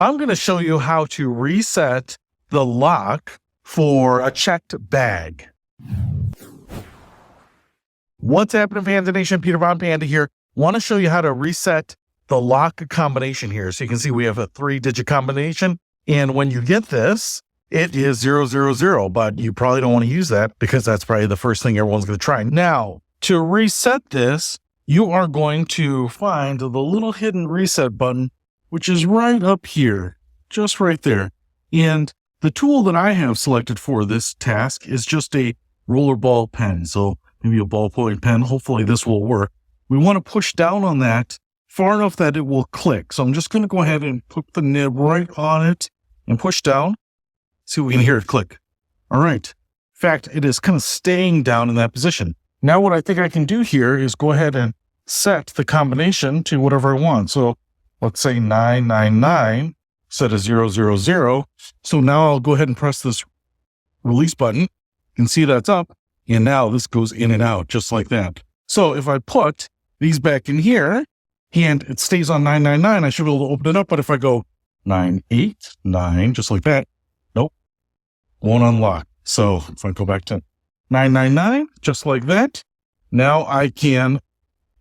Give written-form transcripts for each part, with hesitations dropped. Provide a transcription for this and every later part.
I'm going to show you how to reset the lock for a checked bag. What's happening, Panda Nation? Peter Von Panda here. Want to show you how to reset the lock combination here. So you can see we have a 3-digit combination. And when you get this, it is 000, but you probably don't want to use that because that's probably the first thing everyone's going to try. Now, to reset this, you are going to find the little hidden reset button, which is right up here, just right there. And the tool that I have selected for this task is just a rollerball pen. So maybe a ballpoint pen. Hopefully this will work. We want to push down on that far enough that it will click. So I'm just going to go ahead and put the nib right on it and push down. See if we can hear it click. All right. In fact, it is kind of staying down in that position. Now what I think I can do here is go ahead and set the combination to whatever I want. So let's say 999, set as 000. So now I'll go ahead and press this release button. You can see that's up. And now this goes in and out just like that. So if I put these back in here and it stays on 999, I should be able to open it up. But if I go 989, just like that, nope, won't unlock. So if I go back to 999, just like that, now I can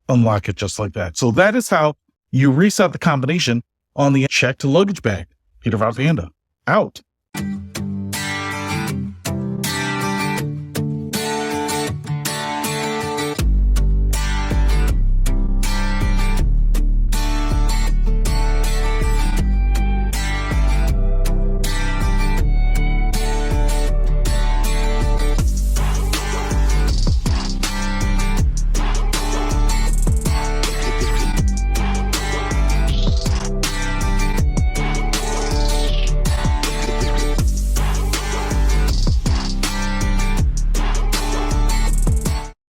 unlock it just like that. So that is how you reset the combination on the checked luggage bag. Peter Von Panda, out.